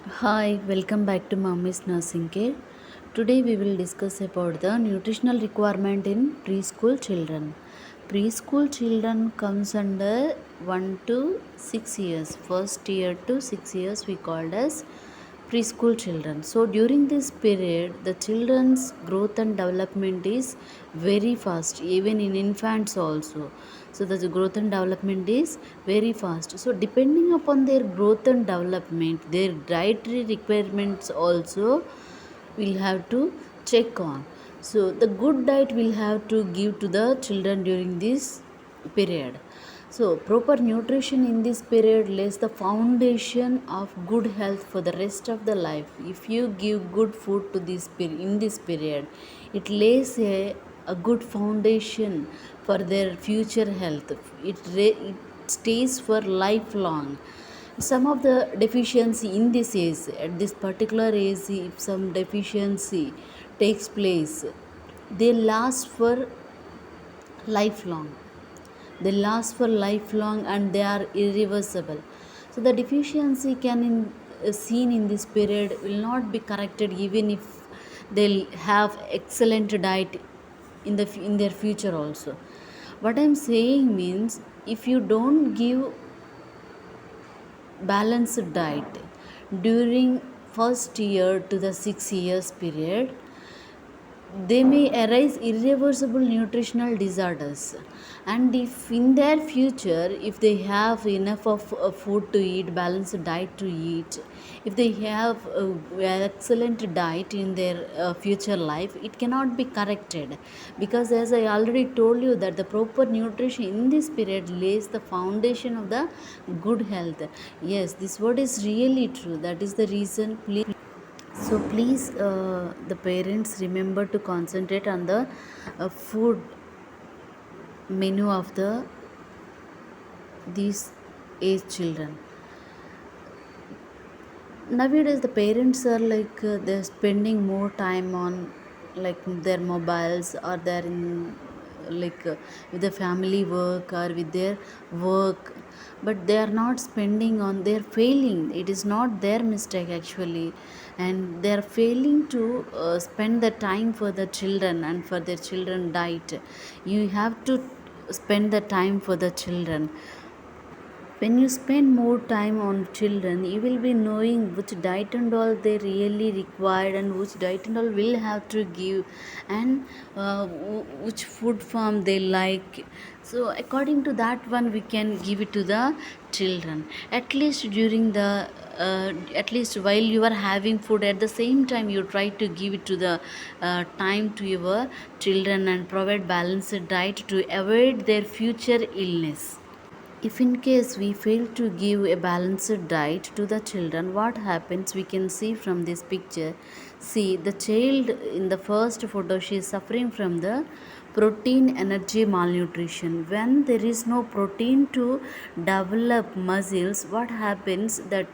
Hi, welcome back to Mommy's Nursing Care. Today we will discuss about the nutritional requirement in preschool children. Preschool children comes under 1 to 6 years. First year to 6 years we called as preschool children. So during this period the children's growth and development is very fast, even in infants also. So the growth and development is very fast. So depending upon their growth and development, their dietary requirements also will have to check on. So the good diet will have to give to the children during this period. So proper nutrition in this period lays the foundation of good health for the rest of the life. If you give good food to in this period, it lays a good foundation for their future health. It stays for lifelong. Some of the deficiency in this age, at this particular age, if some deficiency takes place, they last for lifelong. They last for lifelong and they are irreversible. So the deficiency seen in this period will not be corrected even if they'll have excellent diet in their future also. What I'm saying means, if you don't give balanced diet during first year to the 6 years period, they may arise irreversible nutritional disorders. And if in their future, if they have enough of food to eat, balanced diet to eat, if they have excellent diet in their future life, it cannot be corrected, because as I already told you that the proper nutrition in this period lays the foundation of the good health. Yes, this word is really true. That is the reason. Please, the parents remember to concentrate on the food menu of these age children. Nowadays the parents are they're spending more time on like their mobiles, or they're in with the family work or with their work, but they are not spending on, they're failing, it is not their mistake actually, and they are failing to spend the time for the children and for their children diet. You have to spend the time for the children. When you spend more time on children, you will be knowing which diet and all they really require, and which diet and all will have to give, and which food form they like. So according to that one, we can give it to the children, at least during the at least while you are having food, at the same time you try to give it to the time to your children and provide balanced diet to avoid their future illness. If in case we fail to give a balanced diet to the children, what happens we can see from this picture. See, the child in the first photo, she is suffering from the protein energy malnutrition. When there is no protein to develop muscles, what happens that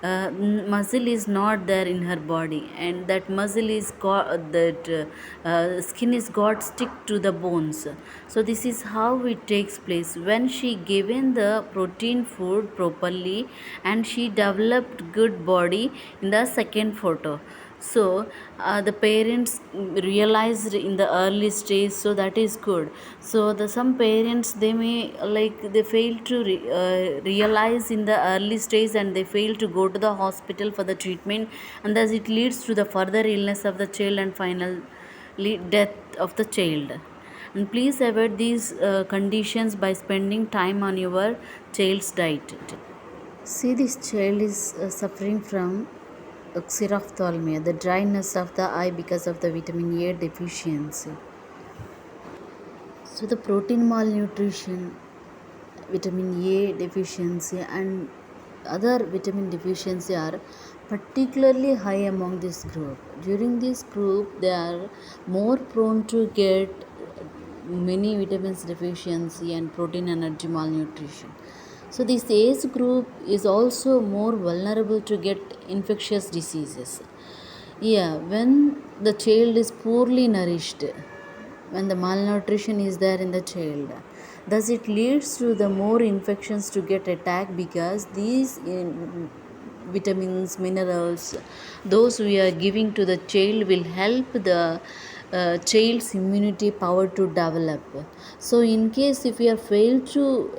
muscle is not there in her body, and that muscle is got that skin is got stick to the bones. So this is how it takes place when she given the protein food properly, and she developed good body in the second photo. So the parents realized in the early stage, so that is good. So the some parents, they may they fail to realize in the early stage, and they fail to go to the hospital for the treatment, and thus it leads to the further illness of the child and finally death of the child. And please avoid these conditions by spending time on your child's diet. See, this child is suffering from xerophthalmia, the dryness of the eye because of the vitamin A deficiency. So the protein malnutrition, vitamin A deficiency, and other vitamin deficiency are particularly high among this group. During this group, they are more prone to get many vitamins deficiency and protein energy malnutrition. So this age group is also more vulnerable to get infectious diseases. Yeah, when the child is poorly nourished, when the malnutrition is there in the child, thus it leads to the more infections to get attacked, because vitamins, minerals, those we are giving to the child will help the child's immunity power to develop. So in case if we are failed to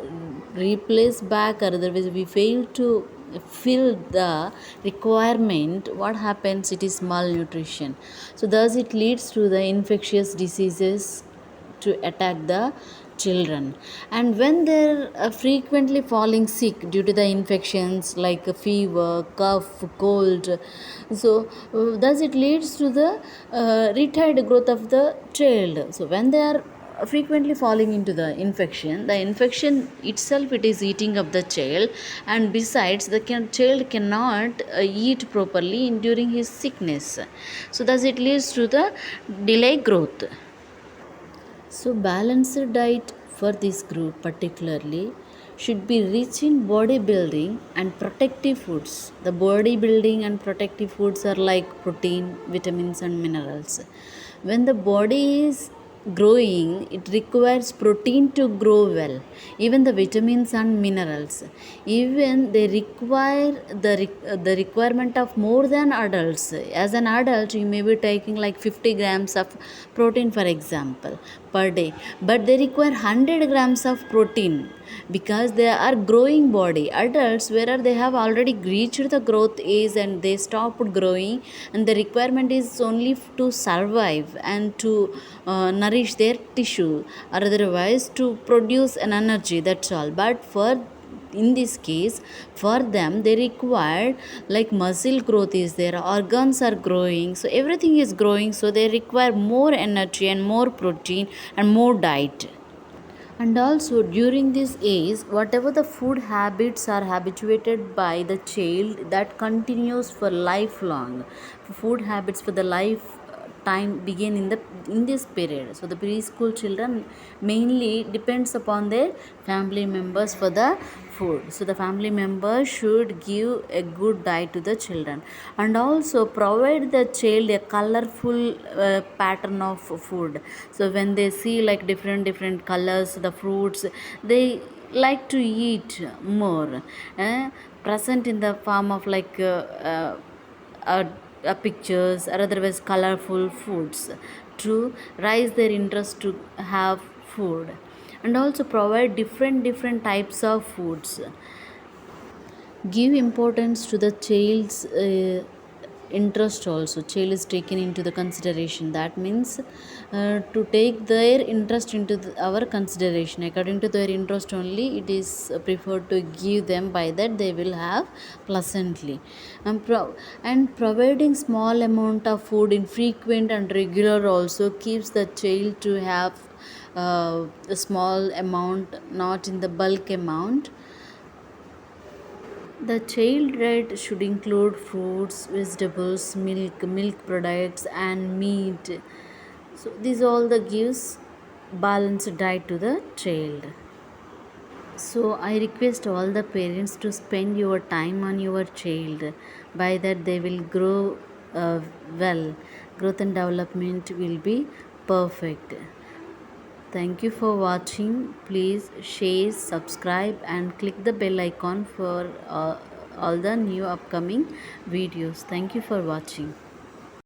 replace back, or otherwise we fail to fill the requirement, what happens, it is malnutrition. So thus it leads to the infectious diseases to attack the children. And when they're frequently falling sick due to the infections like a fever, cough, cold, so thus it leads to the retarded growth of the child. So when they are frequently falling into the infection itself, it is eating up the child, and besides the child cannot eat properly during his sickness. So thus it leads to the delay growth. So, balanced diet for this group particularly should be rich in bodybuilding and protective foods. The bodybuilding and protective foods are like protein, vitamins, and minerals. When the body is growing, it requires protein to grow well, even the vitamins and minerals. Even they require the requirement of more than adults. As an adult, you may be taking like 50 grams of protein, for example, per day, but they require 100 grams of protein because they are growing body. Adults, where they have already reached the growth age and they stopped growing, and the requirement is only to survive and to nourish their tissue, or otherwise to produce an energy, that's all. But for in this case, for them they require like muscle growth is there, organs are growing, so everything is growing, so they require more energy and more protein and more diet. And also during this age, whatever the food habits are habituated by the child, that continues for lifelong. Food habits for the life time begin in this period. So the preschool children mainly depends upon their family members for the food. So the family members should give a good diet to the children, and also provide the child a colorful pattern of food. So when they see like different colors, the fruits, they like to eat more, present in the form of like uh, pictures or otherwise colorful foods to raise their interest to have food. And also provide different types of foods. Give importance to the child's interest also. Child is taken into the consideration, that means to take their interest into our consideration. According to their interest only, it is preferred to give them, by that they will have pleasantly. And providing small amount of food in frequent and regular also keeps the child to have a small amount, not in the bulk amount. The child diet should include fruits, vegetables, milk products, and meat. So these all the gives balanced diet to the child. So I request all the parents to spend your time on your child. By that they will grow well. Growth and development will be perfect. Thank you for watching. Please share, subscribe, and click the bell icon for all the new upcoming videos. Thank you for watching.